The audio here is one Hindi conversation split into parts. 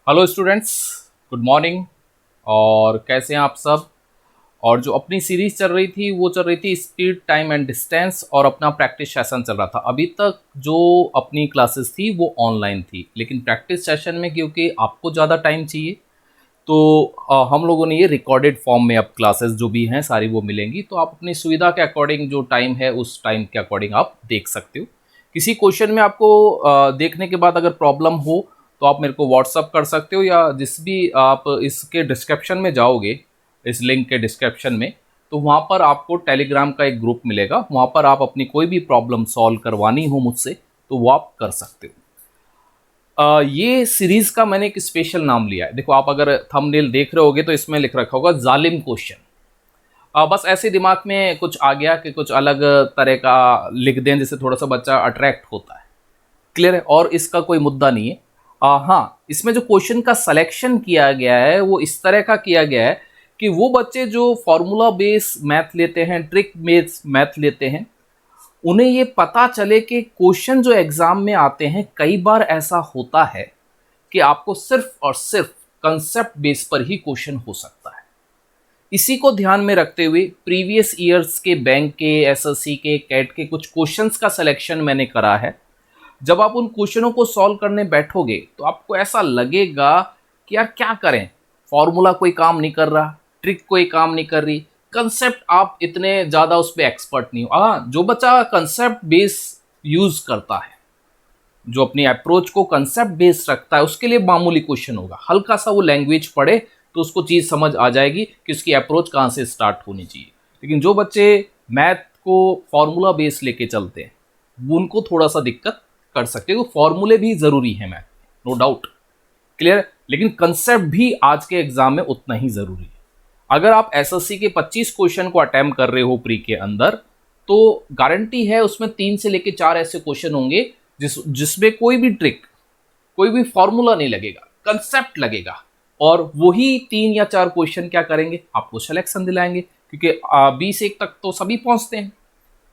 Hello students, good morning. और कैसे हैं आप सब। और जो अपनी सीरीज चल रही थी वो चल रही थी स्पीड, टाइम एंड डिस्टेंस, और अपना प्रैक्टिस सेशन चल रहा था। अभी तक जो अपनी क्लासेस थी वो ऑनलाइन थी, लेकिन प्रैक्टिस सेशन में क्योंकि आपको ज़्यादा टाइम चाहिए तो हम लोगों ने ये रिकॉर्डेड फॉर्म में अब क्लासेस जो भी हैं सारी वो मिलेंगी। तो आप अपनी सुविधा के अकॉर्डिंग जो टाइम है उस टाइम के अकॉर्डिंग आप देख सकते हो। किसी क्वेश्चन में आपको देखने के बाद अगर प्रॉब्लम हो तो आप मेरे को व्हाट्सअप कर सकते हो, या जिस भी आप इसके डिस्क्रिप्शन में जाओगे, इस लिंक के डिस्क्रिप्शन में, तो वहाँ पर आपको टेलीग्राम का एक ग्रुप मिलेगा। वहाँ पर आप अपनी कोई भी प्रॉब्लम सॉल्व करवानी हो मुझसे तो वो आप कर सकते हो। ये सीरीज का मैंने एक स्पेशल नाम लिया है। देखो, आप अगर थंबनेल देख रहे होगे तो इसमें लिख रखा होगा जालिम क्वेश्चन। बस ऐसे दिमाग में कुछ आ गया कि कुछ अलग तरह का लिख दें जिससे थोड़ा सा बच्चा अट्रैक्ट होता है। क्लियर है। और इसका कोई मुद्दा नहीं है। हाँ, इसमें जो क्वेश्चन का सिलेक्शन किया गया है वो इस तरह का किया गया है कि वो बच्चे जो फॉर्मूला बेस मैथ लेते हैं, ट्रिक बेस मैथ लेते हैं, उन्हें ये पता चले कि क्वेश्चन जो एग्जाम में आते हैं कई बार ऐसा होता है कि आपको सिर्फ और सिर्फ कंसेप्ट बेस पर ही क्वेश्चन हो सकता है। इसी को ध्यान में रखते हुए प्रीवियस ईयर्स के बैंक के, एसएससी के, कैट के कुछ क्वेश्चंस का सिलेक्शन मैंने करा है। जब आप उन क्वेश्चनों को सॉल्व करने बैठोगे तो आपको ऐसा लगेगा कि यार क्या करें, फॉर्मूला कोई काम नहीं कर रहा, ट्रिक कोई काम नहीं कर रही, कंसेप्ट आप इतने ज़्यादा उस पर एक्सपर्ट नहीं हो। हाँ, जो बच्चा कंसेप्ट बेस यूज़ करता है, जो अपनी अप्रोच को कंसेप्ट बेस रखता है, उसके लिए मामूली क्वेश्चन होगा। हल्का सा वो लैंग्वेज पढ़े तो उसको चीज़ समझ आ जाएगी कि उसकी अप्रोच कहाँ से स्टार्ट होनी चाहिए। लेकिन जो बच्चे मैथ को फॉर्मूला बेस लेके चलते हैं वो उनको थोड़ा सा दिक्कत कर सकते हैं। तो फॉर्मूले भी ज़रूरी हैं मैथ, नो डाउट। क्लियर। लेकिन कंसेप्ट भी आज के एग्जाम में उतना ही ज़रूरी है। अगर आप एसएससी के 25 क्वेश्चन को अटेम्प्ट कर रहे हो प्री के अंदर, तो गारंटी है उसमें 3 से लेके 4 ऐसे क्वेश्चन होंगे जिसमें कोई भी ट्रिक, कोई भी फॉर्मूला नहीं लगेगा, कंसेप्ट लगेगा। और वही 3 या 4 क्वेश्चन क्या करेंगे, आपको सिलेक्शन दिलाएंगे। क्योंकि 20-1 तक तो सभी पहुंचते हैं,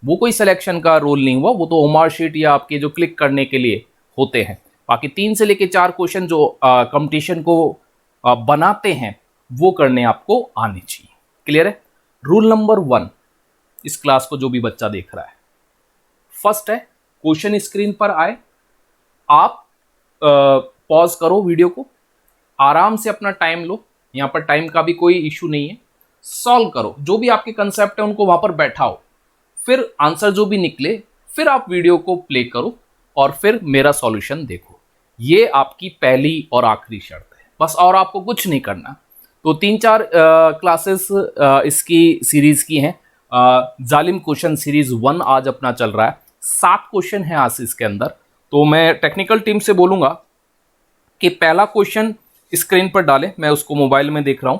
वो कोई सिलेक्शन का रोल नहीं हुआ, वो तो मार्कशीट या आपके जो क्लिक करने के लिए होते हैं। बाकी 3 से लेके 4 क्वेश्चन जो कंपटीशन को बनाते हैं वो करने आपको आने चाहिए। क्लियर है। रूल नंबर 1, इस क्लास को जो भी बच्चा देख रहा है, फर्स्ट है क्वेश्चन स्क्रीन पर आए, आप पॉज करो वीडियो को, आराम से अपना टाइम लो। यहाँ पर टाइम का भी कोई इशू नहीं है। सॉल्व करो, जो भी आपके कंसेप्ट है उनको वहां पर बैठाओ, फिर आंसर जो भी निकले फिर आप वीडियो को प्ले करो और फिर मेरा सॉल्यूशन देखो। ये आपकी पहली और आखिरी शर्त है, बस। और आपको कुछ नहीं करना। तो 3-4 क्लासेस इसकी सीरीज की हैं। जालिम क्वेश्चन सीरीज 1 आज अपना चल रहा है। 7 क्वेश्चन है आज इसके अंदर। तो मैं टेक्निकल टीम से बोलूंगा कि पहला क्वेश्चन स्क्रीन पर डालें। मैं उसको मोबाइल में देख रहा हूं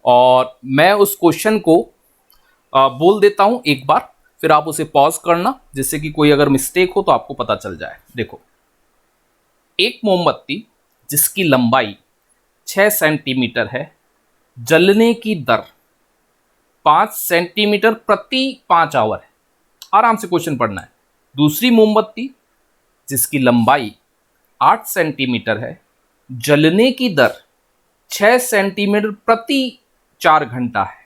और मैं उस क्वेश्चन को बोल देता हूं एक बार, फिर आप उसे पॉज करना जिससे कि कोई अगर मिस्टेक हो तो आपको पता चल जाए। देखो, एक मोमबत्ती जिसकी लंबाई 6 सेंटीमीटर है, जलने की दर 5 सेंटीमीटर प्रति 5 आवर है। आराम से क्वेश्चन पढ़ना है। दूसरी मोमबत्ती जिसकी लंबाई 8 सेंटीमीटर है, जलने की दर 6 सेंटीमीटर प्रति 4 घंटा है।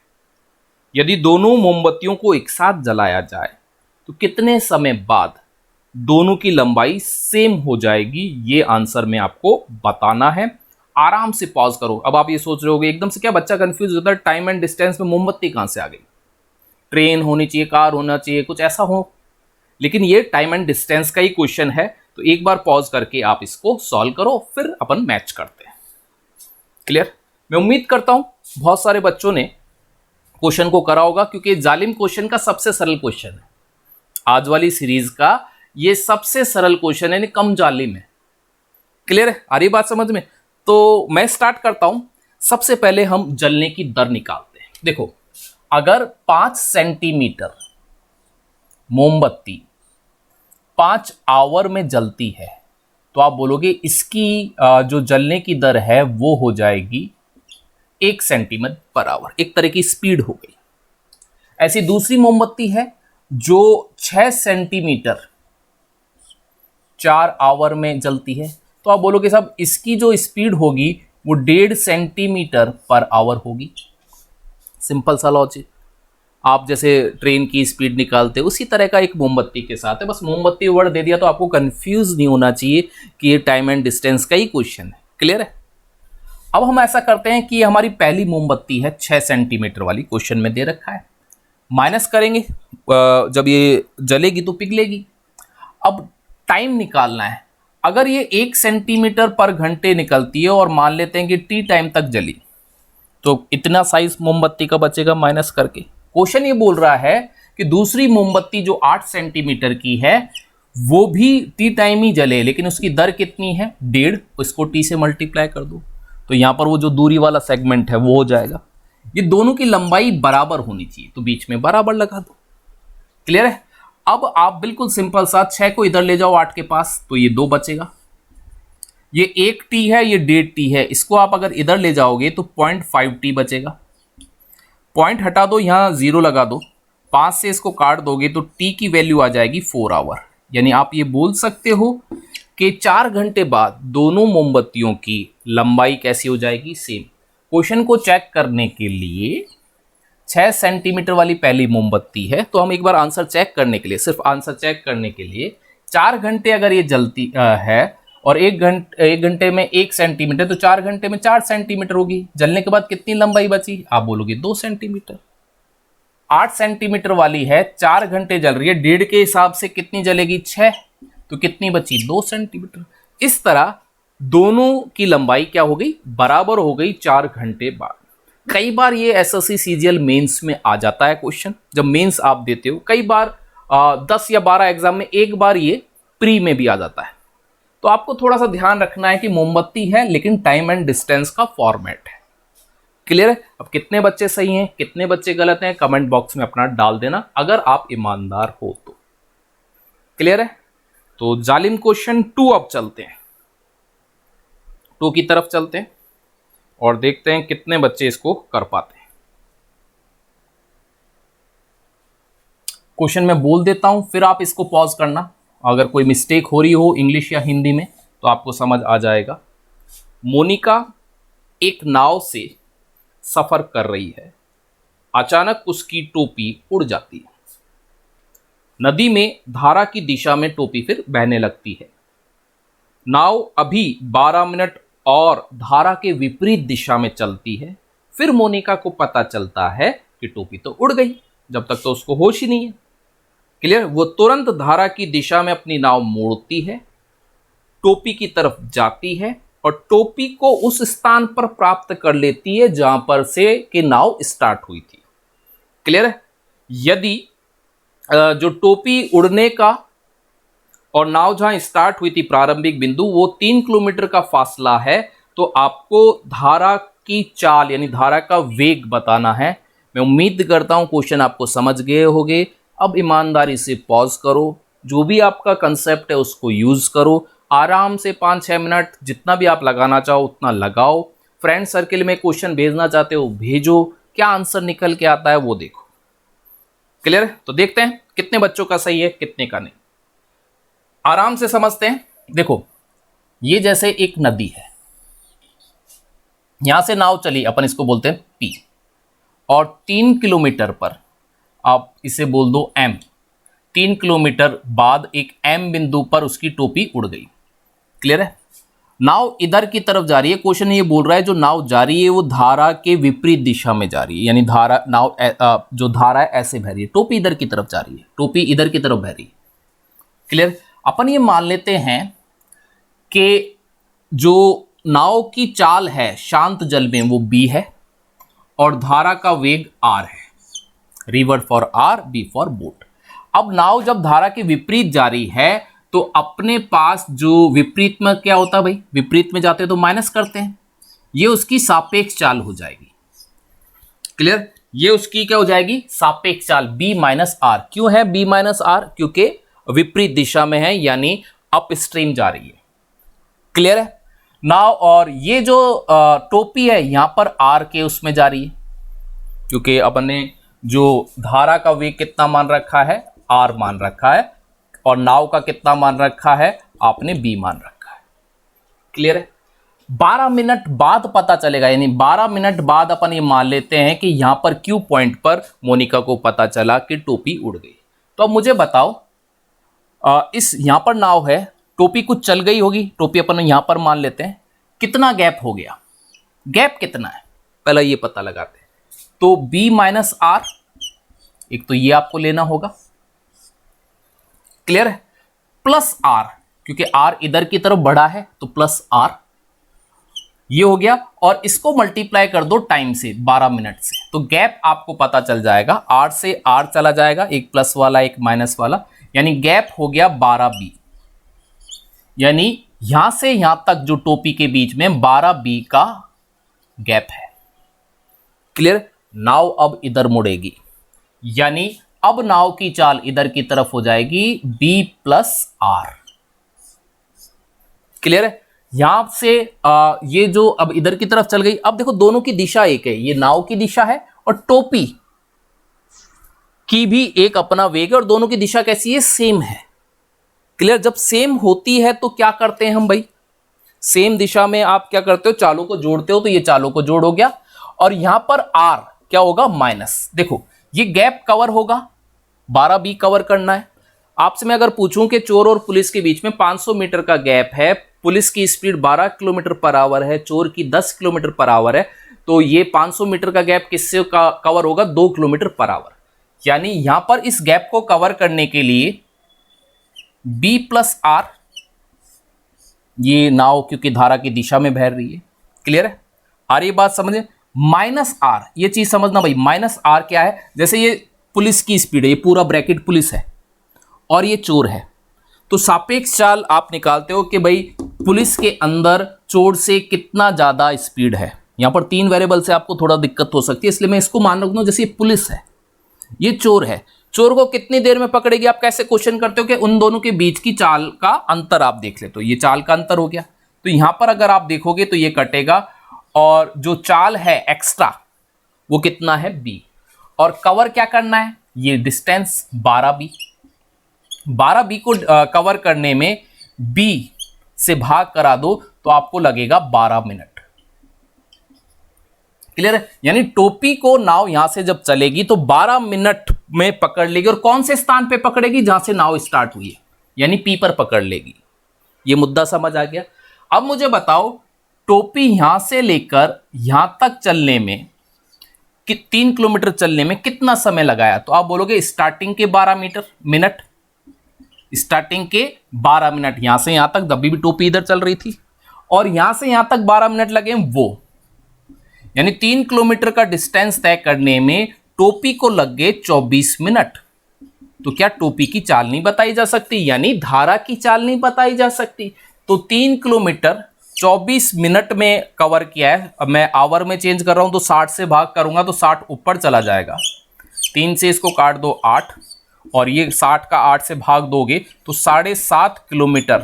यदि दोनों मोमबत्तियों को एक साथ जलाया जाए तो कितने समय बाद दोनों की लंबाई सेम हो जाएगी, ये आंसर में आपको बताना है। आराम से पॉज करो। अब आप ये सोच रहे होगे एकदम से क्या बच्चा कंफ्यूज होता है, टाइम एंड डिस्टेंस में मोमबत्ती कहां से आ गई, ट्रेन होनी चाहिए, कार होना चाहिए, कुछ ऐसा हो। लेकिन ये टाइम एंड डिस्टेंस का ही क्वेश्चन है। तो एक बार पॉज करके आप इसको सॉल्व करो, फिर अपन मैच करते हैं। क्लियर। मैं उम्मीद करता हूं बहुत सारे बच्चों ने क्वेश्चन को करा होगा, क्योंकि जालिम क्वेश्चन का सबसे सरल क्वेश्चन है आज वाली सीरीज का। ये सबसे सरल क्वेश्चन है, यानी कम जालिम है। क्लियर है, आ रही बात समझ में। तो मैं स्टार्ट करता हूं। सबसे पहले हम जलने की दर निकालते हैं। देखो, अगर 5 सेंटीमीटर मोमबत्ती 5 आवर में जलती है तो आप बोलोगे इसकी जो जलने की दर है वो हो जाएगी 1 सेंटीमीटर पर आवर। एक तरह की स्पीड हो गई। ऐसी दूसरी मोमबत्ती है जो 6 सेंटीमीटर 4 आवर में जलती है, तो आप बोलोगे साहब इसकी जो स्पीड होगी वो 1.5 सेंटीमीटर पर आवर होगी। सिंपल सा लॉजिक। आप जैसे ट्रेन की स्पीड निकालते हो उसी तरह का एक मोमबत्ती के साथ है, बस मोमबत्ती वर्ड दे दिया तो आपको कंफ्यूज नहीं होना चाहिए कि ये टाइम एंड डिस्टेंस का ही क्वेश्चन है। क्लियर है। अब हम ऐसा करते हैं कि हमारी पहली मोमबत्ती है 6 सेंटीमीटर वाली, क्वेश्चन में दे रखा है, माइनस करेंगे, जब ये जलेगी तो पिघलेगी। अब टाइम निकालना है। अगर ये 1 सेंटीमीटर पर घंटे निकलती है और मान लेते हैं कि टी टाइम तक जली, तो इतना साइज मोमबत्ती का बचेगा माइनस करके। क्वेश्चन ये बोल रहा है कि दूसरी मोमबत्ती जो 8 सेंटीमीटर की है वो भी टी टाइम ही जले, लेकिन उसकी दर कितनी है 1.5, इसको टी से मल्टीप्लाई कर दो तो यहां पर वो जो दूरी वाला सेगमेंट है वो हो जाएगा। ये दोनों की लंबाई बराबर होनी चाहिए तो बीच में बराबर लगा दो। क्लियर है। अब आप बिल्कुल सिंपल सा 6 को इधर ले जाओ 8 के पास तो ये 2 बचेगा। ये 1 टी है, ये 1.5 टी है, इसको आप अगर इधर ले जाओगे तो 0.5 टी बचेगा। पॉइंट हटा दो, यहां 0 लगा दो, 5 से इसको काट दोगे तो टी की वैल्यू आ जाएगी 4 आवर। यानी आप ये बोल सकते हो कि 4 घंटे बाद दोनों मोमबत्तियों की लंबाई कैसी हो जाएगी, सेम। क्वेश्चन को चेक करने के लिए 6 सेंटीमीटर वाली पहली मोमबत्ती है तो हम एक बार आंसर चेक करने के लिए, सिर्फ आंसर चेक करने के लिए 4 घंटे अगर ये जलती है और 1 घंटे में 1 सेंटीमीटर तो 4 घंटे में 4 सेंटीमीटर होगी। जलने के बाद कितनी लंबाई बची, आप बोलोगे 2 सेंटीमीटर। 8 सेंटीमीटर वाली है, 4 घंटे जल रही है, 1.5 के हिसाब से कितनी जलेगी 6, तो कितनी बची 2 सेंटीमीटर। इस तरह दोनों की लंबाई क्या हो गई, बराबर हो गई 4 घंटे बाद। कई बार ये एसएससी सीजीएल मेंस में आ जाता है क्वेश्चन, जब मेंस आप देते हो कई बार 10 या 12 एग्जाम में एक बार ये प्री में भी आ जाता है। तो आपको थोड़ा सा ध्यान रखना है कि मोमबत्ती है लेकिन टाइम एंड डिस्टेंस का फॉर्मेट है। क्लियर है। अब कितने बच्चे सही हैं कितने बच्चे गलत हैं कमेंट बॉक्स में अपना डाल देना अगर आप ईमानदार हो तो। क्लियर है। तो जालिम क्वेश्चन 2 अब चलते हैं, 2 की तरफ चलते हैं और देखते हैं कितने बच्चे इसको कर पाते हैं। क्वेश्चन मैं बोल देता हूं फिर आप इसको पॉज करना, अगर कोई मिस्टेक हो रही हो इंग्लिश या हिंदी में तो आपको समझ आ जाएगा। मोनिका एक नाव से सफर कर रही है, अचानक उसकी टोपी उड़ जाती है। नदी में धारा की दिशा में टोपी फिर बहने लगती है। नाव अभी 12 मिनट और धारा के विपरीत दिशा में चलती है। फिर मोनिका को पता चलता है कि टोपी तो उड़ गई, जब तक तो उसको होश ही नहीं है। क्लियर। वो तुरंत धारा की दिशा में अपनी नाव मोड़ती है, टोपी की तरफ जाती है और टोपी को उस स्थान पर प्राप्त कर लेती है जहां पर से कि नाव स्टार्ट हुई थी। क्लियर है। यदि जो टोपी उड़ने का और नाव जहां स्टार्ट हुई थी प्रारंभिक बिंदु वो 3 किलोमीटर का फासला है तो आपको धारा की चाल यानी धारा का वेग बताना है। मैं उम्मीद करता हूं क्वेश्चन आपको समझ गए होंगे। अब ईमानदारी से पॉज करो, जो भी आपका कंसेप्ट है उसको यूज करो, आराम से 5-6 मिनट जितना भी आप लगाना चाहो उतना लगाओ। फ्रेंड सर्किल में क्वेश्चन भेजना चाहते हो भेजो, क्या आंसर निकल के आता है वो देखो। क्लियर है। तो देखते हैं कितने बच्चों का सही है कितने का नहीं, आराम से समझते हैं। देखो ये जैसे एक नदी है, यहां से नाव चली, अपन इसको बोलते हैं पी, और 3 किलोमीटर पर आप इसे बोल दो एम, 3 किलोमीटर बाद एक एम बिंदु पर उसकी टोपी उड़ गई। क्लियर है। नाव इधर की तरफ जा रही है, क्वेश्चन ये बोल रहा है जो नाव जा रही है वो धारा के विपरीत दिशा में जा रही है, यानी धारा नाव जो धारा है ऐसे बह रही है, टोपी इधर की तरफ जा रही है, टोपी इधर की तरफ बह रही है। क्लियर। अपन ये मान लेते हैं कि जो नाव की चाल है शांत जल में वो बी है और धारा का वेग आर है, river for R, B for boat. अब नाव जब धारा के विपरीत जा रही है तो अपने पास जो विपरीत में क्या होता है भाई, विपरीत में जाते हैं तो माइनस करते हैं, ये उसकी सापेक्ष चाल हो जाएगी। क्लियर। ये उसकी क्या हो जाएगी, सापेक्ष चाल, बी माइनस आर। क्यों है बी माइनस आर, क्योंकि विपरीत दिशा में है यानी अप स्ट्रीम जा रही है। क्लियर है। नाउ और ये जो टोपी है यहां पर आर के उसमें जा रही है, क्योंकि अपन ने जो धारा का वेग कितना मान रखा है, आर मान रखा है, और नाव का कितना मान रखा है, आपने बी मान रखा है। क्लियर है? 12 मिनट बाद पता चलेगा, यानी 12 मिनट बाद अपन ये मान लेते हैं कि यहां पर क्यू पॉइंट पर मोनिका को पता चला कि टोपी उड़ गई। तो अब मुझे बताओ, इस यहां पर नाव है, टोपी कुछ चल गई होगी, टोपी अपन यहां पर मान लेते हैं, कितना गैप हो गया, गैप कितना है पहले ये पता लगाते हैं। तो b माइनस आर, एक तो ये आपको लेना होगा, क्लियर है, प्लस आर, क्योंकि आर इधर की तरफ बढ़ा है तो प्लस आर, ये हो गया, और इसको मल्टीप्लाई कर दो टाइम से 12 मिनट से, तो गैप आपको पता चल जाएगा, आर से आर चला जाएगा, एक प्लस वाला एक माइनस वाला, यानी गैप हो गया 12b, यानी यहां से यहां तक जो टोपी के बीच में 12b का गैप है। क्लियर? नाव अब इधर मुड़ेगी, यानी अब नाव की चाल इधर की तरफ हो जाएगी b प्लस आर। क्लियर है? यहां से ये जो अब इधर की तरफ चल गई, अब देखो दोनों की दिशा एक है, ये नाव की दिशा है और टोपी की भी एक अपना वेग है, और दोनों की दिशा कैसी है, सेम है। क्लियर? जब सेम होती है तो क्या करते हैं हम भाई, सेम दिशा में आप क्या करते हो, चालों को जोड़ते हो, तो ये चालों को जोड़ हो गया, और यहां पर आर क्या होगा, माइनस। देखो ये गैप कवर होगा, 12b कवर करना है। आपसे मैं अगर पूछूं कि चोर और पुलिस के बीच में 500 मीटर का गैप है, पुलिस की स्पीड 12 किलोमीटर पर आवर है, चोर की 10 किलोमीटर पर आवर है, तो ये 500 मीटर का गैप किससे कवर होगा, 2 किलोमीटर पर आवर। यानी यहां पर इस गैप को कवर करने के लिए b प्लस आर, ये नाव क्योंकि धारा की दिशा में बह रही है, क्लियर है, आ रही बात समझे, माइनस आर, ये चीज समझना भाई, माइनस आर क्या है, जैसे ये पुलिस की स्पीड है, ये पूरा ब्रैकेट पुलिस है और ये चोर है, तो सापेक्ष चाल आप निकालते हो कि भाई पुलिस के अंदर चोर से कितना ज्यादा स्पीड है। यहां पर 3 वेरिएबल से आपको थोड़ा दिक्कत हो सकती है, इसलिए मैं इसको मान रखता हूं, जैसे ये पुलिस है, ये चोर है, चोर को कितनी देर में पकड़ेगी, आप कैसे क्वेश्चन करते हो कि उन दोनों के बीच की चाल का अंतर आप देख ले, तो ये चाल का अंतर हो गया, तो यहां पर अगर आप देखोगे तो ये कटेगा, और जो चाल है एक्स्ट्रा वो कितना है, b, और कवर क्या करना है, ये डिस्टेंस 12b, 12b को कवर करने में b से भाग करा दो तो आपको लगेगा 12 मिनट। क्लियर है? यानी टोपी को नाव यहां से जब चलेगी तो 12 मिनट में पकड़ लेगी, और कौन से स्थान पे पकड़ेगी, जहां से नाव स्टार्ट हुई है, यानी पी पर पकड़ लेगी। ये मुद्दा समझ आ गया? अब मुझे बताओ टोपी यहां से लेकर यहां तक चलने में 3 किलोमीटर चलने में कितना समय लगाया, तो आप बोलोगे स्टार्टिंग के 12 मिनट, स्टार्टिंग के 12 मिनट, यहां से यहां तक, जब भी टोपी इधर चल रही थी, और यहां से यहां तक 12 मिनट लगे वो, यानी 3 किलोमीटर का डिस्टेंस तय करने में टोपी को लग गए 24 मिनट। तो क्या टोपी की चाल नहीं बताई जा सकती, यानी धारा की चाल नहीं बताई जा सकती? तो 3 किलोमीटर 24 मिनट में कवर किया है। अब मैं आवर में चेंज कर रहा हूं, तो 60 से भाग करूंगा तो 60 ऊपर चला जाएगा, 3 से इसको काट दो 8, और ये 60 का 8 से भाग दोगे तो 7.5 किलोमीटर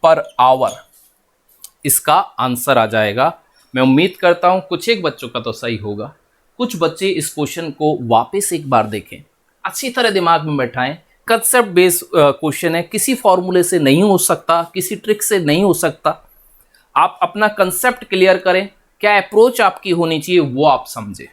पर आवर इसका आंसर आ जाएगा। मैं उम्मीद करता हूं कुछ एक बच्चों का तो सही होगा, कुछ बच्चे इस क्वेश्चन को वापस एक बार देखें, अच्छी तरह दिमाग में बैठाएं। कंसेप्ट बेस्ड क्वेश्चन है, किसी फॉर्मूले से नहीं हो सकता, किसी ट्रिक से नहीं हो सकता। आप अपना कंसेप्ट क्लियर करें, क्या अप्रोच आपकी होनी चाहिए वो आप समझें,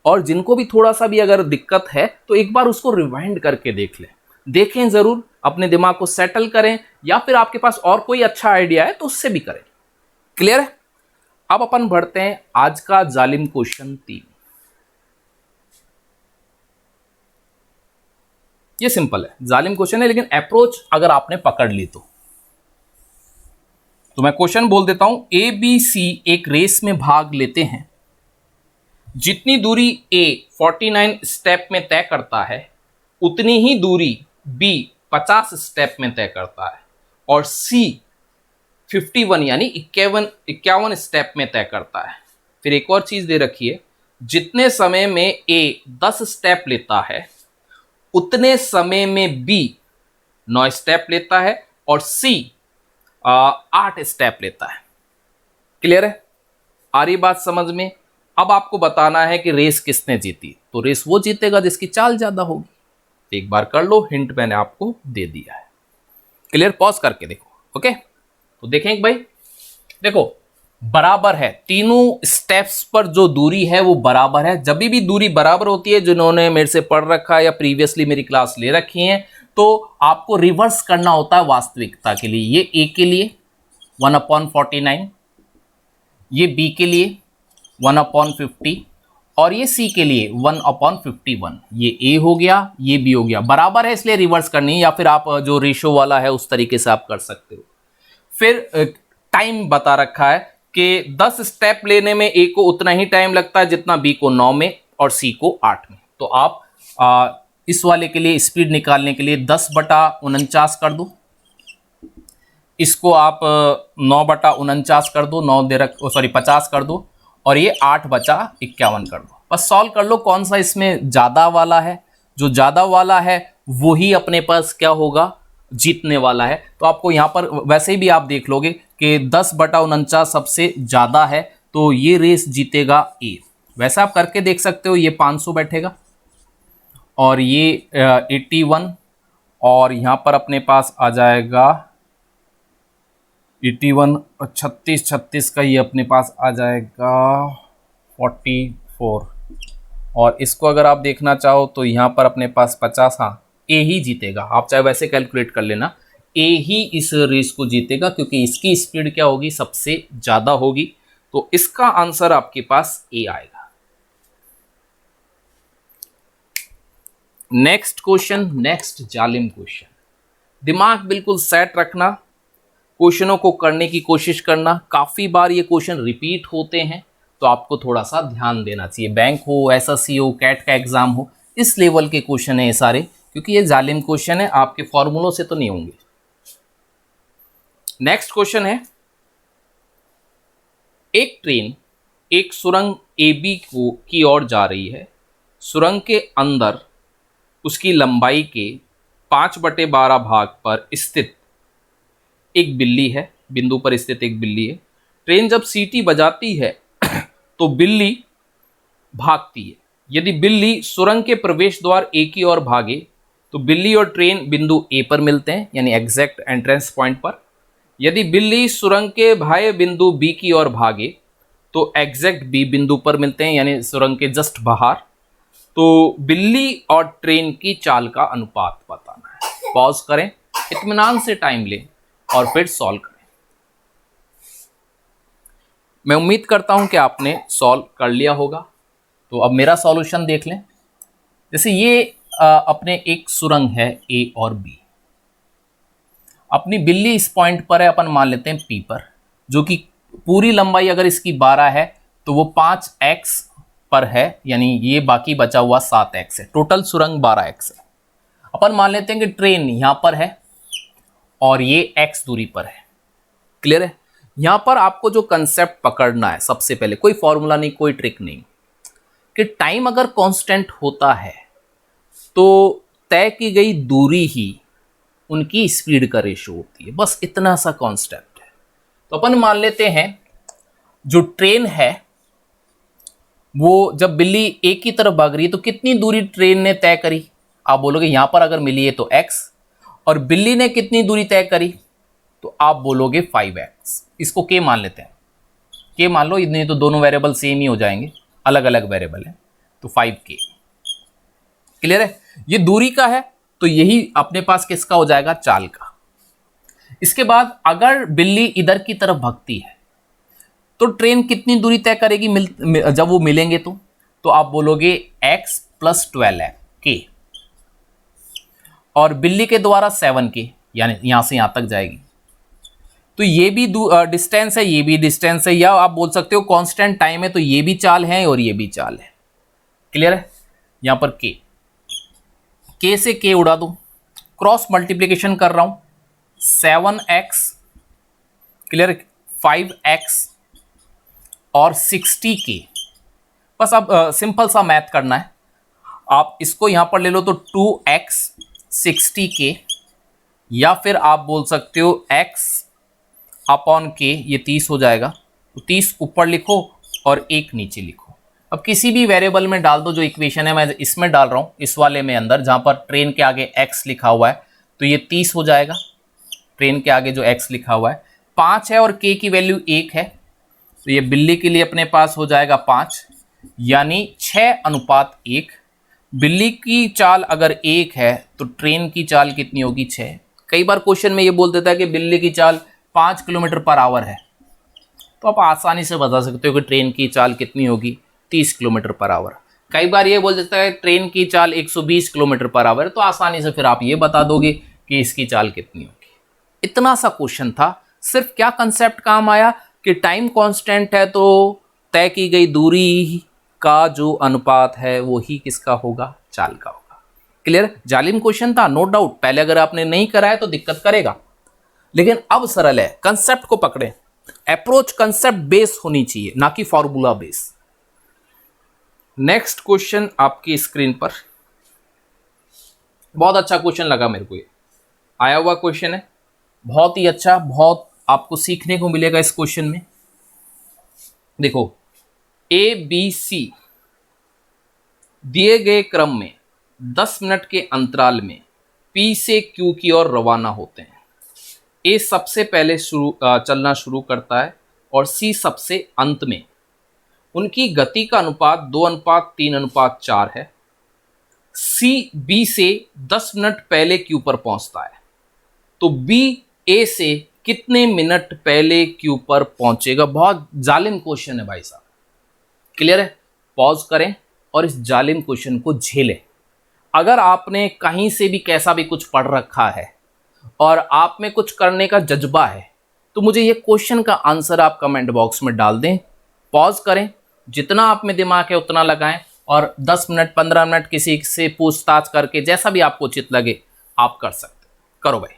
और जिनको भी थोड़ा सा भी अगर दिक्कत है तो एक बार उसको रिवाइंड करके देख लें, देखें जरूर, अपने दिमाग को सेटल करें, या फिर आपके पास और कोई अच्छा आइडिया है तो उससे भी करें। क्लियर है? अब अपन बढ़ते हैं आज का जालिम क्वेश्चन 3। ये सिंपल है, जालिम क्वेश्चन है, लेकिन अप्रोच अगर आपने पकड़ ली तो मैं क्वेश्चन बोल देता हूं। ए बी सी एक रेस में भाग लेते हैं, जितनी दूरी ए 49 स्टेप में तय करता है उतनी ही दूरी बी 50 स्टेप में तय करता है, और सी 51 यानी 51 स्टेप में तय करता है। फिर एक और चीज दे रखी है, जितने समय में ए 10 स्टेप लेता है उतने समय में बी 9 स्टेप लेता है, और सी 8 स्टेप लेता है। क्लियर है? आ रही बात समझ में? अब आपको बताना है कि रेस किसने जीती, तो रेस वो जीतेगा जिसकी चाल ज्यादा होगी। एक बार कर लो, हिंट मैंने आपको दे दिया है। क्लियर? पॉज करके देखो। ओके, तो देखें भाई, देखो बराबर है, तीनों स्टेप्स पर जो दूरी है वो बराबर है। जब भी दूरी बराबर होती है, जिन्होंने मेरे से पढ़ रखा है या प्रीवियसली मेरी क्लास ले रखी है, तो आपको रिवर्स करना होता है वास्तविकता के लिए। ये ए के लिए 1/49, ये बी के लिए 1/50 और ये सी के लिए 1/51। ये ए हो गया, ये बी हो गया, बराबर है इसलिए रिवर्स करनी है, या फिर आप जो रेशो वाला है उस तरीके से आप कर सकते हो। फिर टाइम बता रखा है कि 10 स्टेप लेने में ए को उतना ही टाइम लगता है जितना बी को 9 में और सी को 8 में। तो आप इस वाले के लिए स्पीड निकालने के लिए 10/49 कर दो, इसको आप 9/49 कर दो, 50 कर दो, और ये 8/51 कर दो। बस सॉल्व कर लो कौन सा इसमें ज़्यादा वाला है। जो ज़्यादा वाला है वही अपने पास क्या होगा, जीतने वाला है। तो आपको यहाँ पर वैसे ही भी आप देख लोगे कि 10/49 सबसे ज़्यादा है, तो ये रेस जीतेगा ए। वैसे आप करके देख सकते हो, ये 500 बैठेगा और ये 81, और यहाँ पर अपने पास आ जाएगा 81 और 36 का ये अपने पास आ जाएगा 44, और इसको अगर आप देखना चाहो तो यहाँ पर अपने पास 50। हाँ, ए ही जीतेगा, आप चाहे वैसे कैलकुलेट कर लेना, ए ही इस रेस को जीतेगा क्योंकि इसकी स्पीड क्या होगी, सबसे ज़्यादा होगी। तो इसका आंसर आपके पास ए आएगा। नेक्स्ट क्वेश्चन, नेक्स्ट जालिम क्वेश्चन। दिमाग बिल्कुल सेट रखना, क्वेश्चनों को करने की कोशिश करना। काफ़ी बार ये क्वेश्चन रिपीट होते हैं, तो आपको थोड़ा सा ध्यान देना चाहिए। बैंक हो, एसएससी हो, कैट का एग्जाम हो, इस लेवल के क्वेश्चन है ये सारे, क्योंकि ये जालिम क्वेश्चन है, आपके फॉर्मूलों से तो नहीं होंगे। नेक्स्ट क्वेश्चन है, एक ट्रेन एक सुरंग AB की ओर जा रही है। सुरंग के अंदर उसकी लंबाई के 5/12 भाग पर स्थित एक बिल्ली है, बिंदु पर स्थित एक बिल्ली है। ट्रेन जब सीटी बजाती है तो बिल्ली भागती है। यदि बिल्ली सुरंग के प्रवेश द्वार ए की ओर भागे तो बिल्ली और ट्रेन बिंदु ए पर मिलते हैं, यानी एग्जैक्ट एंट्रेंस पॉइंट पर। यदि बिल्ली सुरंग के बाह्य बिंदु बी की ओर भागे तो एग्जैक्ट बी बिंदु पर मिलते हैं, यानी सुरंग के जस्ट बाहर। तो बिल्ली और ट्रेन की चाल का अनुपात बताना है। पॉज करें, इत्मीनान से टाइम लें और फिर सॉल्व करें। मैं उम्मीद करता हूं कि आपने सॉल्व कर लिया होगा। तो अब मेरा सॉल्यूशन देख लें। जैसे ये अपने एक सुरंग है ए और बी, अपनी बिल्ली इस पॉइंट पर है, अपन मान लेते हैं पी पर, जो कि पूरी लंबाई अगर इसकी 12 है तो वो 5x पर है, यानी ये बाकी बचा हुआ 7x है। टोटल सुरंग 12x है। अपन मान लेते हैं कि ट्रेन यहाँ पर है और ये x दूरी पर है। क्लियर है? यहाँ पर आपको जो कंसेप्ट पकड़ना है, सबसे पहले कोई फॉर्मूला नहीं, कोई ट्रिक नहीं, कि टाइम अगर कांस्टेंट होता है तो तय की गई दूरी ही उनकी स्पीड का रेशो होती है। बस इतना सा कॉन्सेप्ट है। तो अपन मान लेते हैं जो ट्रेन है वो जब बिल्ली एक की तरफ भाग रही है तो कितनी दूरी ट्रेन ने तय करी? आप बोलोगे यहां पर अगर मिली है तो x, और बिल्ली ने कितनी दूरी तय करी तो आप बोलोगे 5x। इसको k मान लेते हैं, k मान लो, इतने तो दोनों वेरिएबल सेम ही हो जाएंगे, अलग अलग वेरिएबल है, तो 5k। क्लियर है? ये दूरी का है तो यही अपने पास किसका हो जाएगा? चाल का। इसके बाद अगर बिल्ली इधर की तरफ भागती है तो ट्रेन कितनी दूरी तय करेगी जब वो मिलेंगे? तो आप बोलोगे x + 12k, और बिल्ली के द्वारा 7k, यानी यहां से यहां तक जाएगी। तो ये भी डिस्टेंस है, ये भी डिस्टेंस है, या आप बोल सकते हो कांस्टेंट टाइम है, तो ये भी चाल है और ये भी चाल है। क्लियर है? यहां पर k से k उड़ा दो, क्रॉस मल्टीप्लीकेशन कर रहा हूं, 7x, क्लियर, 5x और 60k। बस अब सिंपल सा मैथ करना है। आप इसको यहां पर ले लो तो 2x 60k, या फिर आप बोल सकते हो x अपॉन k, ये 30 हो जाएगा। तो 30 ऊपर लिखो और 1 नीचे लिखो। अब किसी भी वेरिएबल में डाल दो, जो इक्वेशन है मैं इसमें डाल रहा हूं, इस वाले में अंदर जहां पर ट्रेन के आगे x लिखा हुआ है, तो ये 30 हो जाएगा। ट्रेन के आगे जो x लिखा हुआ है 5 है और k की वैल्यू 1 है, तो ये बिल्ली के लिए अपने पास हो जाएगा 5, यानी 6:1। बिल्ली की चाल अगर 1 है तो ट्रेन की चाल कितनी होगी? 6। कई बार क्वेश्चन में ये बोल देता है कि बिल्ली की चाल 5 किलोमीटर पर आवर है, तो आप आसानी से बता सकते हो कि ट्रेन की चाल कितनी होगी? 30 किलोमीटर पर आवर। कई बार ये बोल देता है ट्रेन की चाल 120 किलोमीटर पर आवर, तो आसानी से फिर आप ये बता दोगे कि इसकी चाल कितनी होगी। इतना सा क्वेश्चन था। सिर्फ क्या कंसेप्ट काम आया कि टाइम कांस्टेंट है तो तय की गई दूरी का जो अनुपात है वो ही किसका होगा? चाल का होगा। क्लियर? जालिम क्वेश्चन था, नो डाउट। पहले अगर आपने नहीं करा है तो दिक्कत करेगा, लेकिन अब सरल है। कंसेप्ट को पकड़े। अप्रोच कंसेप्ट बेस होनी चाहिए, ना कि फॉर्मूला बेस। नेक्स्ट क्वेश्चन आपकी स्क्रीन पर, बहुत अच्छा क्वेश्चन लगा मेरे को। ये आया हुआ क्वेश्चन है, बहुत ही अच्छा, बहुत आपको सीखने को मिलेगा इस क्वेश्चन में। देखो, ए बी सी दिए गए क्रम में 10 मिनट के अंतराल में पी से क्यू की ओर रवाना होते हैं। ए सबसे पहले चलना शुरू करता है और सी सबसे अंत में। उनकी गति का अनुपात 2:3:4 है। सी बी से 10 मिनट पहले क्यू पर पहुंचता है, तो बी ए से कितने मिनट पहले क्यू पर पहुंचेगा? बहुत जालिम क्वेश्चन है भाई साहब। क्लियर है? पॉज करें और इस जालिम क्वेश्चन को झेलें। अगर आपने कहीं से भी कैसा भी कुछ पढ़ रखा है और आप में कुछ करने का जज्बा है, तो मुझे ये क्वेश्चन का आंसर आप कमेंट बॉक्स में डाल दें। पॉज करें, जितना आप में दिमाग है उतना लगाएं, और 10 मिनट 15 मिनट किसी से पूछताछ करके जैसा भी आपको उचित लगे आप कर सकते। करो भाई।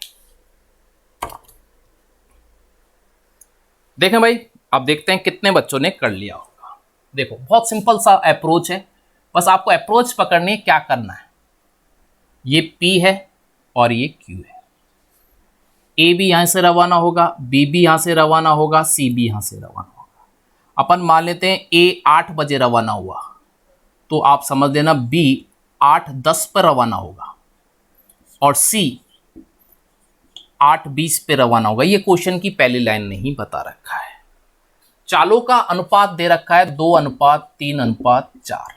देखें भाई, आप देखते हैं कितने बच्चों ने कर लिया होगा। देखो, बहुत सिंपल सा अप्रोच है, बस आपको अप्रोच पकड़नी है। क्या करना है? ये P है और ये Q है। A भी यहां से रवाना होगा, B भी यहां से रवाना होगा, C भी यहां से रवाना होगा। अपन मान लेते हैं A 8 बजे रवाना हुआ, तो आप समझ लेना B 8:10 पर रवाना होगा और C 8:20 पे रवाना होगा। ये क्वेश्चन की पहली लाइन में ही बता रखा है। चालों का अनुपात दे रखा है 2:3:4।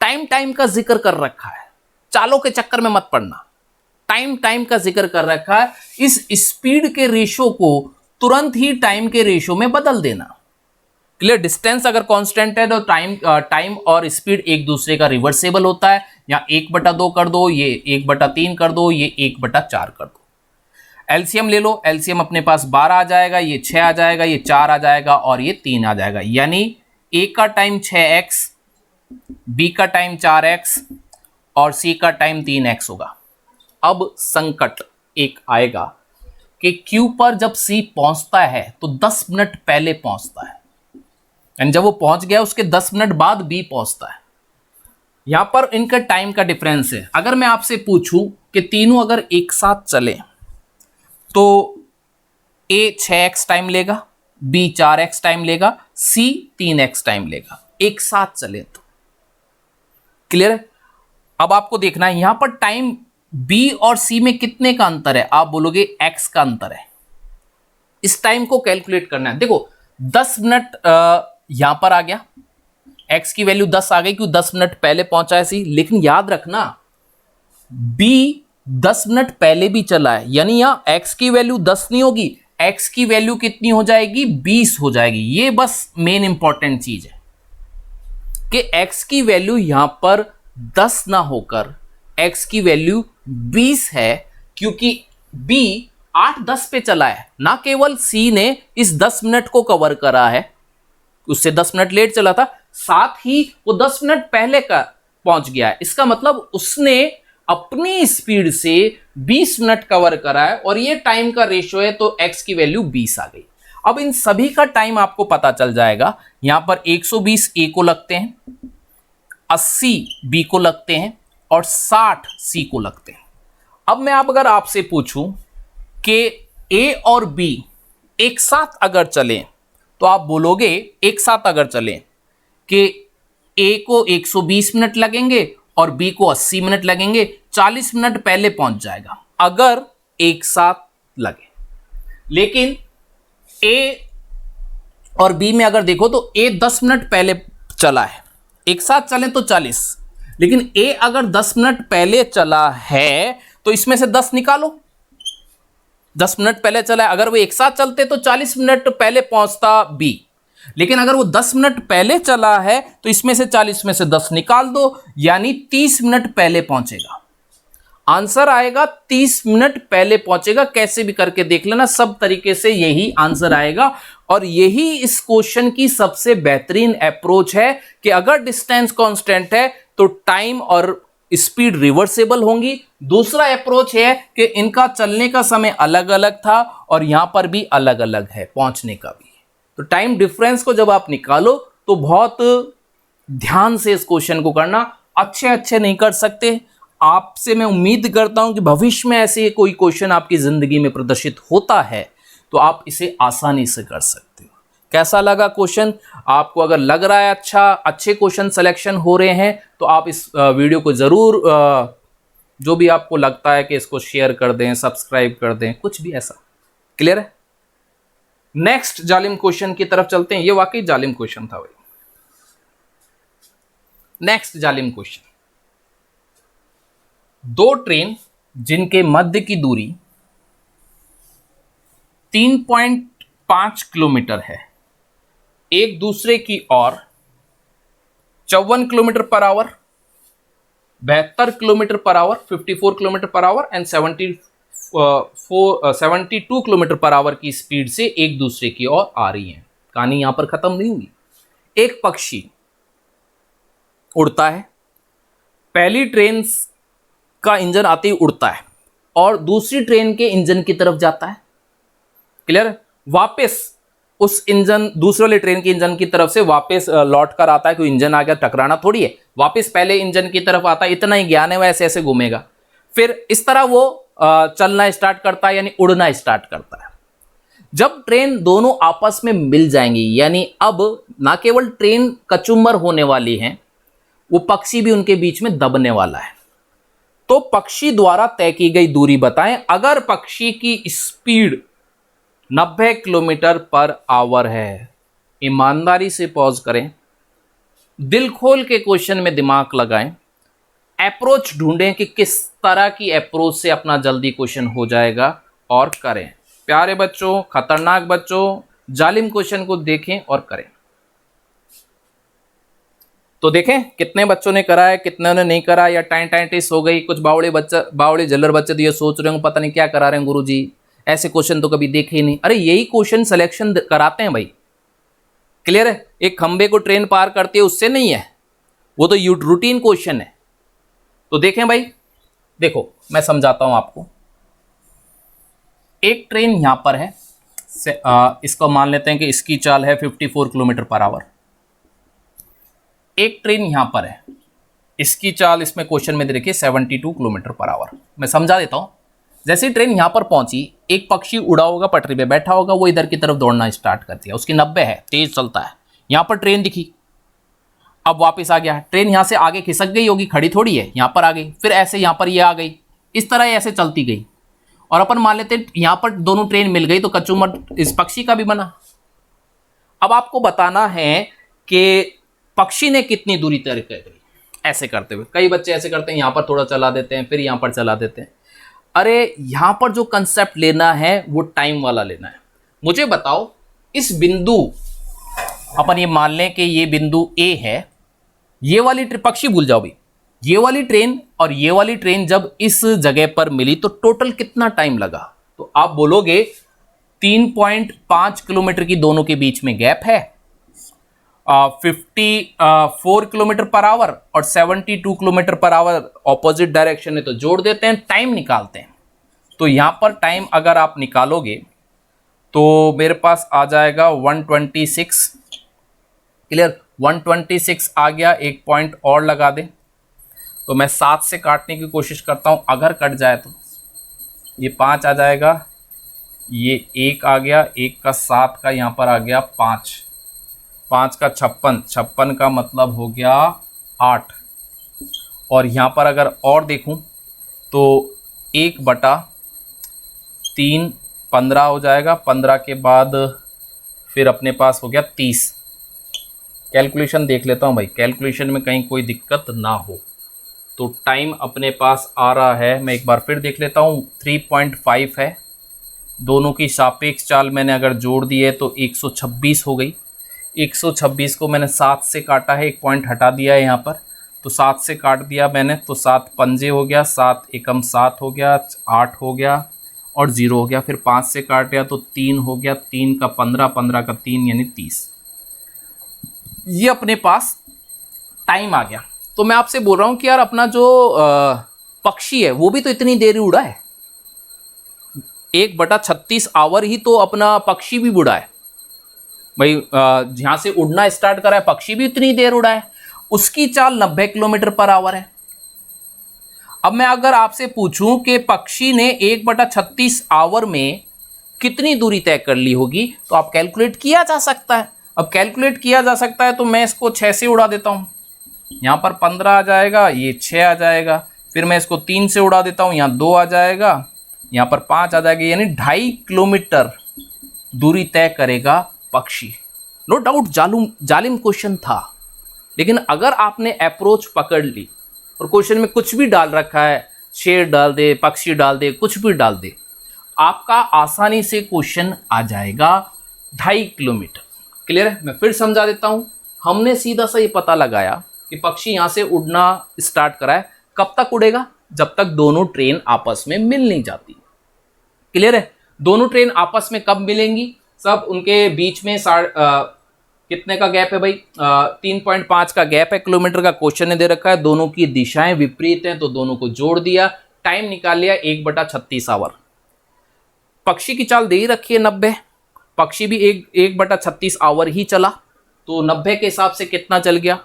टाइम का जिक्र कर रखा है, चालों के चक्कर में मत पड़ना। टाइम का जिक्र कर रखा है। इस स्पीड के रेशो को तुरंत ही टाइम के रेशो में बदल देना। क्लियर? डिस्टेंस अगर कांस्टेंट है तो टाइम और स्पीड एक दूसरे का रिवर्सेबल होता है। या 1/2 कर दो, ये 1/3 कर दो, ये 1/4 कर दो। एलसीएम ले लो, एलसीएम अपने पास 12 आ जाएगा, ये 6 आ जाएगा, ये 4 आ जाएगा और ये 3 आ जाएगा। यानी ए का टाइम 6x, बी का टाइम 4x और सी का टाइम 3x होगा। अब संकट एक आएगा कि क्यू पर जब सी पहुंचता है तो 10 मिनट पहले पहुंचता है, एंड जब वो पहुंच गया उसके 10 मिनट बाद बी पहुंचता है। यहां पर इनका टाइम का डिफरेंस है। अगर मैं आपसे पूछूं कि तीनों अगर एक साथ चले तो A 6x टाइम लेगा, B 4x टाइम लेगा, C 3x टाइम लेगा, एक साथ चले तो। क्लियर है? अब आपको देखना है यहां पर टाइम B और C में कितने का अंतर है? आप बोलोगे x का अंतर है। इस टाइम को कैलकुलेट करना है। देखो, 10 मिनट यहां पर आ गया, x की वैल्यू 10 आ गई क्यों 10 मिनट पहले पहुंचा है C। लेकिन याद रखना B 10 मिनट पहले भी चला है, यानी यहां x की वैल्यू 10 नहीं होगी, x की वैल्यू कितनी हो जाएगी? 20 हो जाएगी। ये बस मेन इंपॉर्टेंट चीज है कि x की वैल्यू यहां पर 10 ना होकर x की वैल्यू 20 है, क्योंकि B 8:10 पे चला है। ना केवल C ने इस 10 मिनट को कवर करा है, उससे 10 मिनट लेट चला था, साथ ही वो 10 मिनट पहले का पहुंच गया है। इसका मतलब उसने अपनी स्पीड से 20 मिनट कवर करा है और ये टाइम का रेशियो है, तो x की वैल्यू 20 आ गई। अब इन सभी का टाइम आपको पता चल जाएगा। यहां पर 120 A को लगते हैं, 80 B को लगते हैं और 60 C को लगते हैं। अब मैं अगर आपसे पूछूं कि A और B एक साथ अगर चलें तो आप बोलोगे एक साथ अगर चलें कि A को 120 मिनट लगेंगे और B को 80 मिनट लगेंगे, 40 मिनट पहले पहुंच जाएगा अगर एक साथ लगे। लेकिन ए और बी में अगर देखो तो ए 10 मिनट पहले चला है, एक साथ चलें तो 40, लेकिन ए अगर 10 मिनट पहले चला है तो इसमें से 10 निकालो। 10 मिनट पहले चला है, अगर वो एक साथ चलते तो 40 मिनट पहले पहुंचता बी, लेकिन अगर वो 10 मिनट पहले चला है तो इसमें से 40 में से 10 निकाल दो, यानी 30 मिनट पहले पहुंचेगा। आंसर आएगा 30 मिनट पहले पहुंचेगा। कैसे भी करके देख लेना, सब तरीके से यही आंसर आएगा। और यही इस क्वेश्चन की सबसे बेहतरीन अप्रोच है कि अगर डिस्टेंस कांस्टेंट है तो टाइम और स्पीड रिवर्सेबल होंगी। दूसरा अप्रोच है कि इनका चलने का समय अलग अलग था और यहां पर भी अलग अलग है पहुंचने का भी। तो टाइम डिफरेंस को जब आप निकालो तो बहुत ध्यान से इस क्वेश्चन को करना, अच्छे नहीं कर सकते। आपसे मैं उम्मीद करता हूं कि भविष्य में ऐसे कोई क्वेश्चन आपकी जिंदगी में प्रदर्शित होता है तो आप इसे आसानी से कर सकते हो। कैसा लगा क्वेश्चन? आपको अगर लग रहा है अच्छे क्वेश्चन सिलेक्शन हो रहे हैं तो आप इस वीडियो को जरूर जो भी आपको लगता है कि इसको शेयर कर दें, सब्सक्राइब कर दें, कुछ भी ऐसा। क्लियर है? नेक्स्ट जालिम क्वेश्चन की तरफ चलते हैं। ये वाकई जालिम क्वेश्चन था भाई। नेक्स्ट जालिम क्वेश्चन, दो ट्रेन जिनके मध्य की दूरी 3.5 किलोमीटर है, एक दूसरे की ओर 54 kilometre per hour, 72 kilometre per hour, 54 kilometre per hour and 72 kilometre per hour की स्पीड से एक दूसरे की ओर आ रही हैं। कहानी यहां पर खत्म नहीं हुई। एक पक्षी उड़ता है, पहली ट्रेन का इंजन आते ही उड़ता है और दूसरी ट्रेन के इंजन की तरफ जाता है। क्लियर? वापस उस इंजन, दूसरे वाले ट्रेन के इंजन की तरफ से वापस लौट कर आता है। कोई इंजन आ गया, टकराना थोड़ी है, वापस पहले इंजन की तरफ आता है। इतना ही ज्ञान है, वैसे ऐसे घूमेगा। फिर इस तरह वो चलना स्टार्ट करता है, यानी उड़ना स्टार्ट करता है। जब ट्रेन दोनों आपस में मिल जाएंगी, यानी अब ना केवल ट्रेन कचुम्बर होने वाली है, वो पक्षी भी उनके बीच में दबने वाला है। तो पक्षी द्वारा तय की गई दूरी बताएं। अगर पक्षी की स्पीड 90 किलोमीटर पर आवर है, ईमानदारी से पॉज करें, दिल खोल के क्वेश्चन में दिमाग लगाएं, अप्रोच ढूंढें कि किस तरह की अप्रोच से अपना जल्दी क्वेश्चन हो जाएगा और करें। प्यारे बच्चों, खतरनाक बच्चों, जालिम क्वेश्चन को देखें और करें। तो देखें कितने बच्चों ने करा है, कितने ने नहीं करा, या टाइम टेस्ट हो गई। कुछ बावड़े जल्लर बच्चे तो ये सोच रहे हो पता नहीं क्या करा रहे हैं गुरुजी, ऐसे क्वेश्चन तो कभी देखे ही नहीं। अरे यही क्वेश्चन सिलेक्शन कराते हैं भाई। क्लियर है? एक खंबे को ट्रेन पार करती है उससे नहीं है, वो तो रूटीन क्वेश्चन है। तो देखें भाई, देखो मैं समझाता हूं आपको। एक ट्रेन यहां पर है, इसको मान लेते हैं कि इसकी चाल है 54 किलोमीटर पर आवर। एक ट्रेन यहां पर है, इसकी चाल इसमें क्वेश्चन में देखिए 72 किलोमीटर पर आवर। मैं समझा देता हूं। जैसे ट्रेन यहां पर पहुंची, एक पक्षी उड़ा होगा, पटरी पे बैठा होगा, वो इधर की तरफ दौड़ना स्टार्ट कर दिया। उसकी 90 है, तेज चलता है। यहां पर ट्रेन दिखी, अब वापस आ गया। ट्रेन यहां से आगे खिसक गई होगी, खड़ी थोड़ी है, यहां पर आ गई, फिर ऐसे यहां पर ये आ गई, इस तरह ऐसे चलती गई। और अपन मान लेते हैं यहां पर दोनों ट्रेन मिल गई तो कचूमर इस पक्षी का भी बना। अब आपको बताना है कि पक्षी ने कितनी दूरी तय करी ऐसे करते हुए। कई बच्चे ऐसे करते हैं, यहां पर थोड़ा चला देते हैं, फिर यहां पर चला देते हैं। अरे यहां पर जो कंसेप्ट लेना है वो टाइम वाला लेना है। मुझे बताओ, इस बिंदु, अपन ये मान लें कि ये बिंदु ए है, ये वाली पक्षी भूल जाओ भी, ये वाली ट्रेन और ये वाली ट्रेन जब इस जगह पर मिली तो टोटल कितना टाइम लगा? तो आप बोलोगे 3.5 किलोमीटर की दोनों के बीच में गैप है, 54 किलोमीटर पर आवर और 72 kilometre per hour opposite direction है, तो जोड़ देते हैं, टाइम निकालते हैं। तो यहां पर टाइम अगर आप निकालोगे तो मेरे पास आ जाएगा 126। क्लियर? 126 आ गया। एक पॉइंट और लगा दें तो मैं 7 से काटने की कोशिश करता हूं, अगर कट जाए तो ये 5 आ जाएगा, ये 1 आ गया, 1 का 7 का यहां पर आ गया 5, 5 का 56, 56 का मतलब हो गया 8। और यहाँ पर अगर और देखूँ तो 1/3 15 हो जाएगा, 15 के बाद फिर अपने पास हो गया 30। कैलकुलेशन देख लेता हूँ भाई, कैलकुलेशन में कहीं कोई दिक्कत ना हो। तो टाइम अपने पास आ रहा है, मैं एक बार फिर देख लेता हूँ, 3.5 है। दोनों की सापेक्ष चाल मैंने अगर जोड़ दी है तो 126 हो गई। 126 को मैंने 7 से काटा है, एक पॉइंट हटा दिया है यहाँ पर, तो 7 से काट दिया मैंने, तो 7 पंजे हो गया, 7 एकम 7 हो गया, 8 हो गया और 0 हो गया। फिर 5 से काटा तो 3 हो गया, 3 का 15, 15 का 3 यानी 30। ये अपने पास टाइम आ गया। तो मैं आपसे बोल रहा हूँ कि यार अपना जो पक्षी है वो भी तो इतनी देर ही उड़ा है, 1/36 आवर ही तो अपना पक्षी भी उड़ा है भाई। जहाँ से उड़ना स्टार्ट करा है पक्षी भी इतनी देर उड़ा है, उसकी चाल 90 किलोमीटर पर आवर है। अब मैं अगर आपसे पूछूं कि पक्षी ने 1/36 आवर में कितनी दूरी तय कर ली होगी, तो आप कैलकुलेट किया जा सकता है। अब कैलकुलेट किया जा सकता है तो मैं इसको 6 से उड़ा देता हूँ, यहाँ पर 15 आ जाएगा, ये 6 आ जाएगा। फिर मैं इसको 3 से उड़ा देता हूँ, यहाँ 2 आ जाएगा, यहाँ पर 5 आ जाएगा, यानी 2.5 किलोमीटर दूरी तय करेगा पक्षी। नो डाउट जालिम क्वेश्चन था, लेकिन अगर आपने अप्रोच पकड़ ली और क्वेश्चन में कुछ भी डाल रखा है, शेर डाल दे, पक्षी डाल दे, कुछ भी डाल दे, आपका आसानी से क्वेश्चन आ जाएगा 2.5 किलोमीटर। क्लियर है? मैं फिर समझा देता हूं। हमने सीधा सा ये पता लगाया कि पक्षी यहां से उड़ना स्टार्ट करा है, कब तक उड़ेगा? जब तक दोनों ट्रेन आपस में मिल नहीं जाती। क्लियर है? दोनों ट्रेन आपस में कब मिलेंगी? सब उनके बीच में कितने का गैप है भाई? 3.5 का गैप है, किलोमीटर का क्वेश्चन ने दे रखा है, दोनों की दिशाएं विपरीत हैं तो दोनों को जोड़ दिया, टाइम निकाल लिया 1/36 आवर। पक्षी की चाल दे ही रखी है 90, पक्षी भी 1/36 आवर ही चला, तो 90 के हिसाब से कितना चल गया?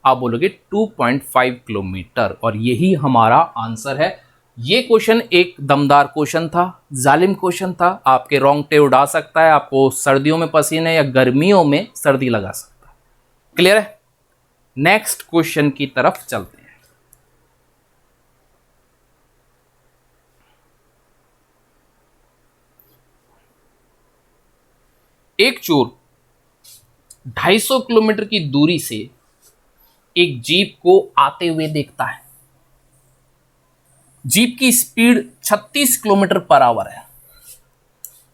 आप बोलोगे 2.5 किलोमीटर, और यही हमारा आंसर है। ये क्वेश्चन एक दमदार क्वेश्चन था, जालिम क्वेश्चन था, आपके रोंगटे उड़ा सकता है, आपको सर्दियों में पसीने या गर्मियों में सर्दी लगा सकता है। क्लियर है? नेक्स्ट क्वेश्चन की तरफ चलते हैं। एक चोर 250 किलोमीटर की दूरी से एक जीप को आते हुए देखता है। जीप की स्पीड 36 किलोमीटर पर आवर है।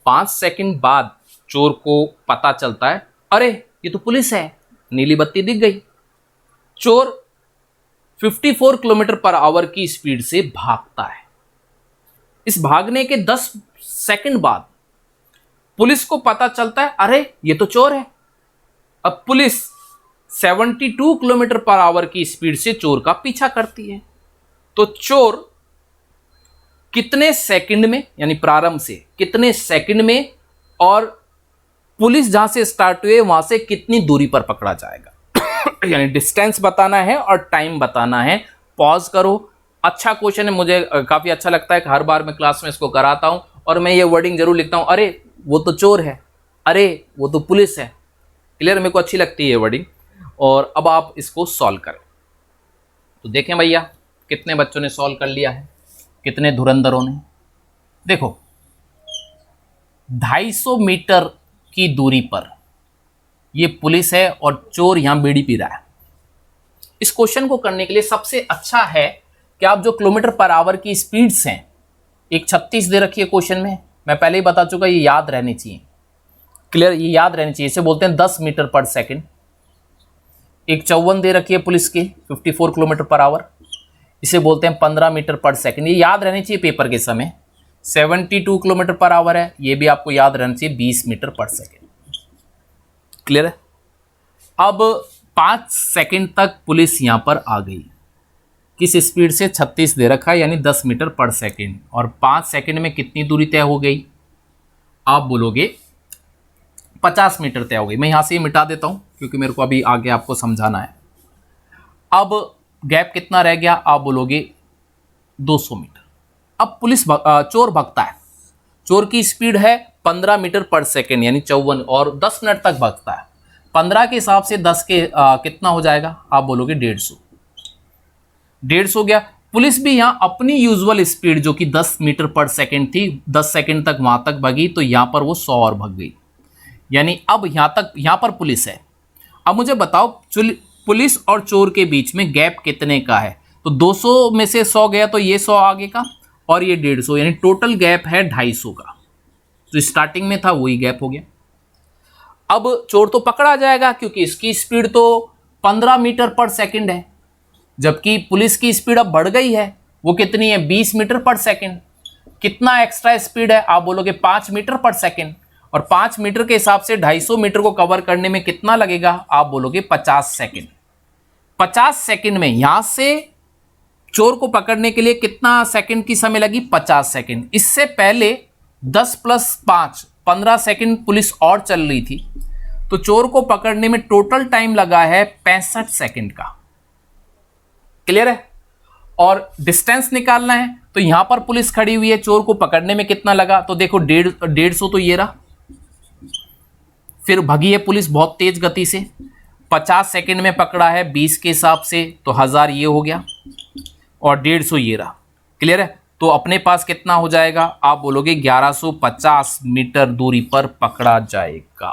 5 सेकंड बाद चोर को पता चलता है, अरे ये तो पुलिस है, नीली बत्ती दिख गई। चोर 54 किलोमीटर पर आवर की स्पीड से भागता है। इस भागने के 10 सेकंड बाद पुलिस को पता चलता है, अरे ये तो चोर है। अब पुलिस 72 किलोमीटर पर आवर की स्पीड से चोर का पीछा करती है। तो चोर कितने सेकंड में, यानी प्रारंभ से कितने सेकंड में, और पुलिस जहां से स्टार्ट हुए वहां से कितनी दूरी पर पकड़ा जाएगा यानी डिस्टेंस बताना है और टाइम बताना है। पॉज करो। अच्छा क्वेश्चन है, मुझे काफी अच्छा लगता है कि हर बार मैं क्लास में इसको कराता हूं और मैं ये वर्डिंग जरूर लिखता हूं, अरे वो तो चोर है, अरे वो तो पुलिस है। क्लियर? मेरे को अच्छी लगती है ये वर्डिंग। और अब आप इसको सॉल्व करें। तो देखें भैया, कितने बच्चों ने सॉल्व कर लिया है, कितने धुरंधरों ने। देखो 250 मीटर की दूरी पर ये पुलिस है और चोर यहां बीड़ी पी रहा है। इस क्वेश्चन को करने के लिए सबसे अच्छा है कि आप जो किलोमीटर पर आवर की स्पीड्स हैं, एक 36 दे रखी है क्वेश्चन में, मैं पहले ही बता चुका, ये याद रहनी चाहिए। क्लियर? ये याद रहनी चाहिए। इसे बोलते हैं 10 मीटर पर सेकंड। एक 54 दे रखी है पुलिस की, 54 किलोमीटर पर आवर, इसे बोलते हैं 15 मीटर पर सेकंड। ये याद रहनी चाहिए पेपर के समय। 72 किलोमीटर पर आवर है, ये भी आपको याद रहना चाहिए 20 मीटर पर सेकंड। क्लियर है? अब 5 सेकंड तक पुलिस यहां पर आ गई, किस स्पीड से? 36 दे रखा है, यानी 10 मीटर पर सेकंड, और 5 सेकंड में कितनी दूरी तय हो गई? आप बोलोगे 50 मीटर तय हो गई। मैं यहां से मिटा देता हूं क्योंकि मेरे को अभी आगे आपको समझाना है। अब गैप कितना रह गया? आप बोलोगे 200 मीटर। अब चोर भागता है, चोर की स्पीड है 15 मीटर पर सेकेंड, यानी 54, और 10 मिनट तक भागता है। 15 के हिसाब से 10 के कितना हो जाएगा? आप बोलोगे 150। 150 हो गया। पुलिस भी यहां अपनी यूजुअल स्पीड जो कि 10 मीटर पर सेकेंड थी, 10 सेकेंड तक वहां तक भागी, तो यहां पर वो 100 और भाग गई। यानी अब यहां पर पुलिस है। अब मुझे बताओ पुलिस और चोर के बीच में गैप कितने का है? तो 200 में से 100 गया तो ये 100 आगे का और ये 150, यानी टोटल गैप है 250 का। तो स्टार्टिंग में था वही गैप हो गया। अब चोर तो पकड़ा जाएगा क्योंकि इसकी स्पीड तो 15 मीटर पर सेकंड है, जबकि पुलिस की स्पीड अब बढ़ गई है, वो कितनी है? 20 मीटर पर सेकंड। कितना एक्स्ट्रा स्पीड है? आप बोलोगे 5 मीटर पर सेकंड, और 5 मीटर के हिसाब से 250 मीटर को कवर करने में कितना लगेगा? आप बोलोगे 50 सेकंड। 50 सेकंड में यहां से चोर को पकड़ने के लिए कितना सेकंड की समय लगी? 50 सेकंड। इससे पहले 10 + 5 15 सेकंड पुलिस और चल रही थी, तो चोर को पकड़ने में टोटल टाइम लगा है 65 सेकंड का। क्लियर है? और डिस्टेंस निकालना है तो यहां पर पुलिस खड़ी हुई है, चोर को पकड़ने में कितना लगा? तो देखो 150 तो ये रहा, फिर भगी है पुलिस बहुत तेज गति से, 50 सेकंड में पकड़ा है 20 के हिसाब से, तो 1000 ये हो गया और 150 ये रहा। क्लियर है? तो अपने पास कितना हो जाएगा? आप बोलोगे 1150 मीटर दूरी पर पकड़ा जाएगा।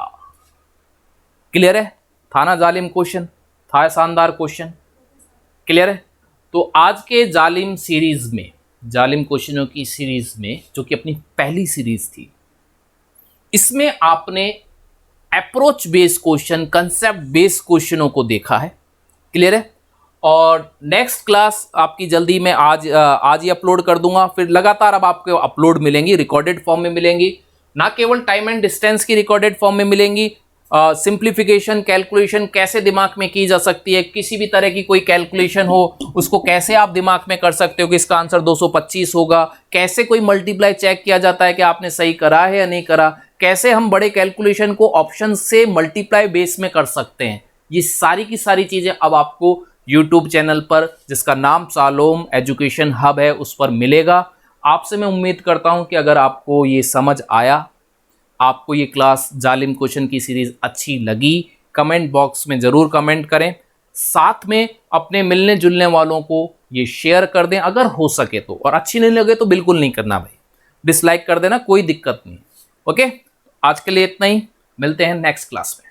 क्लियर है? था ना जालिम क्वेश्चन? था शानदार क्वेश्चन? क्लियर है? तो आज के जालिम सीरीज में, जालिम क्वेश्चनों की सीरीज में, जो कि अपनी पहली सीरीज थी, इसमें आपने approach based question, concept based क्वेश्चनों को देखा है। क्लियर है? और नेक्स्ट क्लास आपकी जल्दी मैं आज ही अपलोड कर दूंगा। फिर लगातार अब आपको अपलोड मिलेंगी, रिकॉर्डेड फॉर्म में मिलेंगी, ना केवल टाइम एंड डिस्टेंस की रिकॉर्डेड फॉर्म में मिलेंगी। सिंप्लीफिकेशन, कैलकुलेशन कैसे दिमाग में की जा सकती है, किसी भी तरह की कोई कैलकुलेशन हो उसको कैसे आप दिमाग में कर सकते हो कि इसका आंसर 225 होगा, कैसे कोई मल्टीप्लाई चेक किया जाता है कि आपने सही करा है या नहीं करा, कैसे हम बड़े कैलकुलेशन को ऑप्शन से मल्टीप्लाई बेस में कर सकते हैं, ये सारी की सारी चीजें अब आपको यूट्यूब चैनल पर, जिसका नाम सालोम एजुकेशन हब है, उस पर मिलेगा। आपसे मैं उम्मीद करता हूं कि अगर आपको ये समझ आया, आपको ये क्लास जालिम क्वेश्चन की सीरीज अच्छी लगी, कमेंट बॉक्स में ज़रूर कमेंट करें। साथ में अपने मिलने जुलने वालों को ये शेयर कर दें अगर हो सके तो, और अच्छी नहीं लगे तो बिल्कुल नहीं करना भाई, डिसलाइक कर देना, कोई दिक्कत नहीं। ओके, आज के लिए इतना ही, मिलते हैं नेक्स्ट क्लास में।